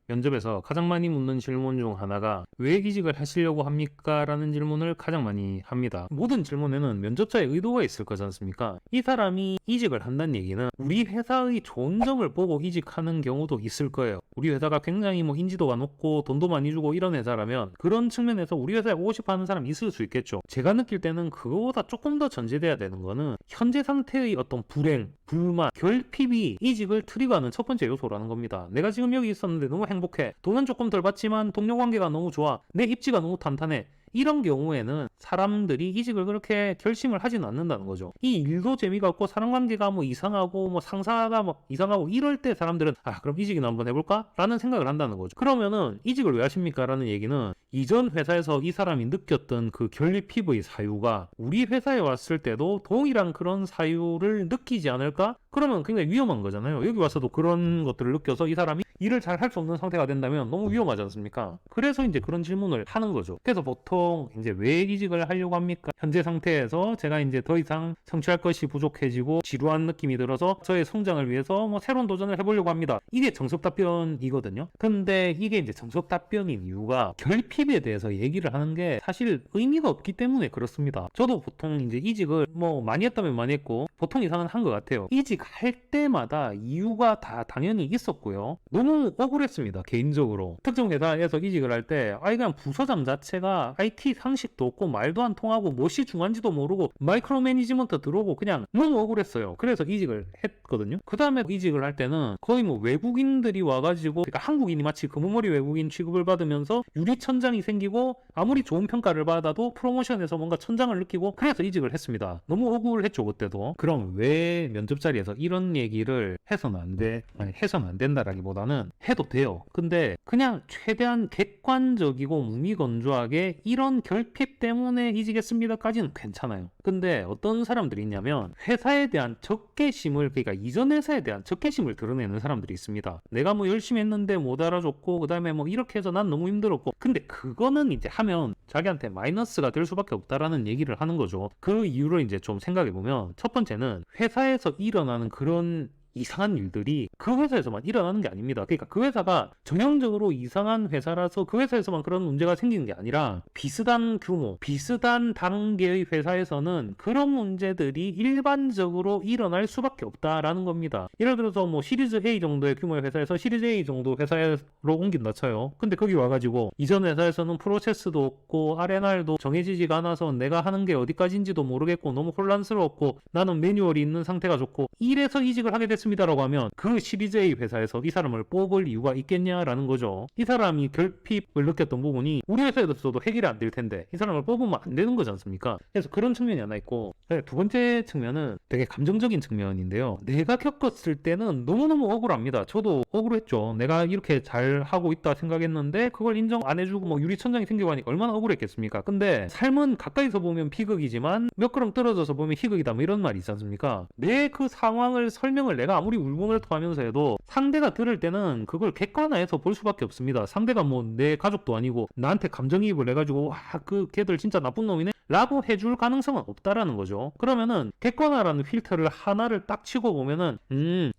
면접에서 가장 많이 묻는 질문 중 하나가 왜 이직을 하시려고 합니까? 라는 질문을 가장 많이 합니다. 모든 질문에는 면접자의 의도가 있을 거지 않습니까? 이 사람이 이직을 한다는 얘기는 우리 회사의 좋은 점을 보고 이직하는 경우도 있을 거예요. 우리 회사가 굉장히 인지도가 높고 돈도 많이 주고 이런 회사라면 그런 측면에서 우리 회사에 오고 싶어 하는 사람이 있을 수 있겠죠. 제가 느낄 때는 그거보다 조금 더 전제돼야 되는 거는 현재 상태의 어떤 불행, 불만, 결핍이 이직을 트리거하는 첫 번째 요소라는 겁니다. 내가 지금 여기 있었는데 너무 행복해. 돈은 조금 덜 받지만 동료 관계가 너무 좋아. 내 입지가 너무 탄탄해. 이런 경우에는 사람들이 이직을 그렇게 결심을 하지는 않는다는 거죠. 이 일도 재미가 없고 사람관계가 이상하고 상사가 이상하고 이럴 때 사람들은 그럼 이직이나 한번 해볼까? 라는 생각을 한다는 거죠. 그러면은 이직을 왜 하십니까? 라는 얘기는 이전 회사에서 이 사람이 느꼈던 그 결핍의 사유가 우리 회사에 왔을 때도 동일한 그런 사유를 느끼지 않을까? 그러면 굉장히 위험한 거잖아요. 여기 와서도 그런 것들을 느껴서 이 사람이 일을 잘 할 수 없는 상태가 된다면 너무 위험하지 않습니까? 그래서 이제 그런 질문을 하는 거죠. 그래서 보통 이제 왜 이직을 하려고 합니까? 현재 상태에서 제가 이제 더 이상 성취할 것이 부족해지고 지루한 느낌이 들어서 저의 성장을 위해서 새로운 도전을 해보려고 합니다. 이게 정석 답변이거든요. 근데 이게 이제 정석 답변인 이유가 결핍에 대해서 얘기를 하는 게 사실 의미가 없기 때문에 그렇습니다. 저도 보통 이제 이직을 많이 했다면 많이 했고 보통 이상은 한 것 같아요. 이직할 때마다 이유가 다 당연히 있었고요. 너무 억울했습니다. 개인적으로. 특정 회사에서 이직을 할 때 그냥 부서장 자체가 IT 상식도 없고 말도 안 통하고 무엇이 중요한지도 모르고 마이크로 매니지먼트 들어오고 그냥 너무 억울했어요. 그래서 이직을 했거든요. 그 다음에 이직을 할 때는 거의 외국인들이 와가지고 그러니까 한국인이 마치 금은머리 외국인 취급을 받으면서 유리천장이 생기고 아무리 좋은 평가를 받아도 프로모션에서 뭔가 천장을 느끼고 그래서 이직을 했습니다. 너무 억울했죠 그때도. 그럼 왜 면접 자리에서 이런 얘기를 해서는 해서는 안 된다라기보다는 해도 돼요. 근데 그냥 최대한 객관적이고 무미건조하게 이런 결핍 때문에 이직했습니다까지는 괜찮아요. 근데 어떤 사람들이 있냐면 회사에 대한 적개심을 그러니까 이전 회사에 대한 적개심을 드러내는 사람들이 있습니다. 내가 열심히 했는데 못 알아줬고 그 다음에 이렇게 해서 난 너무 힘들었고 근데 그거는 이제 하면 자기한테 마이너스가 될 수밖에 없다라는 얘기를 하는 거죠. 그 이유를 이제 좀 생각해보면 첫 번째는 회사에서 일어나는 그런 이상한 일들이 그 회사에서만 일어나는 게 아닙니다. 그러니까 그 회사가 전형적으로 이상한 회사라서 그 회사에서만 그런 문제가 생기는 게 아니라 비슷한 규모, 비슷한 단계의 회사에서는 그런 문제들이 일반적으로 일어날 수밖에 없다라는 겁니다. 예를 들어서 시리즈 A 정도의 규모의 회사에서 시리즈 A 정도 회사로 옮긴다 쳐요. 근데 거기 와가지고 이전 회사에서는 프로세스도 없고 R&R도 정해지지가 않아서 내가 하는 게 어디까지인지도 모르겠고 너무 혼란스러웠고 나는 매뉴얼이 있는 상태가 좋고 이래서 이직을 하게 됐습니다. 라고 하면 그 시리즈 A 회사에서 이 사람을 뽑을 이유가 있겠냐라는 거죠. 이 사람이 결핍을 느꼈던 부분이 우리 회사에서도 해결이 안 될 텐데 이 사람을 뽑으면 안 되는 거지 않습니까? 그래서 그런 측면이 하나 있고 두 번째 측면은 되게 감정적인 측면인데요. 내가 겪었을 때는 너무너무 억울합니다. 저도 억울했죠. 내가 이렇게 잘 하고 있다 생각했는데 그걸 인정 안 해주고 유리천장이 생기고 하니까 얼마나 억울했겠습니까? 근데 삶은 가까이서 보면 비극이지만 몇 걸음 떨어져서 보면 희극이다 이런 말이 있지 않습니까? 내 그 상황을 설명을 내가 아무리 울분을 토하면서 해도 상대가 들을 때는 그걸 객관화해서 볼 수밖에 없습니다. 상대가 내 가족도 아니고 나한테 감정이입을 해가지고 그 걔들 진짜 나쁜 놈이네 라고 해줄 가능성은 없다라는 거죠. 그러면은 객관화라는 필터를 하나를 딱 치고 보면은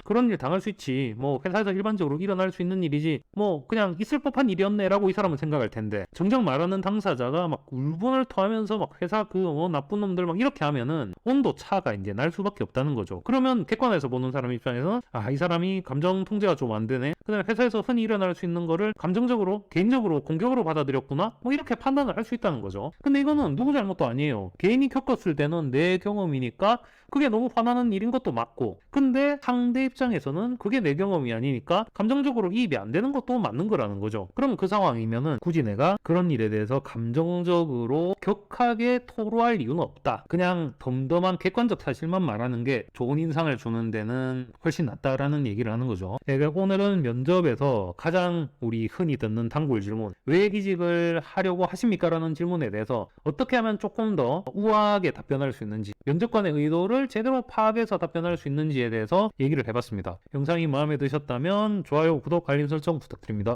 그런 일 당할 수 있지. 회사에서 일반적으로 일어날 수 있는 일이지. 그냥 있을 법한 일이었네 라고 이 사람은 생각할 텐데 정작 말하는 당사자가 울분을 토하면서 회사 나쁜 놈들 이렇게 하면은 온도 차가 이제 날 수밖에 없다는 거죠. 그러면 객관화해서 보는 사람 입장에서는 이 사람이 감정 통제가 좀 안 되네. 그다음에 회사에서 흔히 일어날 수 있는 거를 감정적으로 개인적으로 공격으로 받아들였구나. 이렇게 판단을 할 수 있다는 거죠. 근데 이거는 누구 잘못도 아니에요. 개인이 겪었을 때는 내 경험이니까 그게 너무 화나는 일인 것도 맞고 근데 상대 입장에서는 그게 내 경험이 아니니까 감정적으로 이입이 안 되는 것도 맞는 거라는 거죠. 그럼 그 상황이면은 굳이 내가 그런 일에 대해서 감정적으로 격하게 토로할 이유는 없다. 그냥 덤덤한 객관적 사실만 말하는 게 좋은 인상을 주는 데는 훨씬 낫다라는 얘기를 하는 거죠. 오늘은 면접에서 가장 우리 흔히 듣는 단골 질문 왜 이직을 하려고 하십니까? 라는 질문에 대해서 어떻게 하면 조금 더 우아하게 답변할 수 있는지 면접관의 의도를 제대로 파악해서 답변할 수 있는지에 대해서 얘기를 해봤습니다. 영상이 마음에 드셨다면 좋아요, 구독, 알림 설정 부탁드립니다.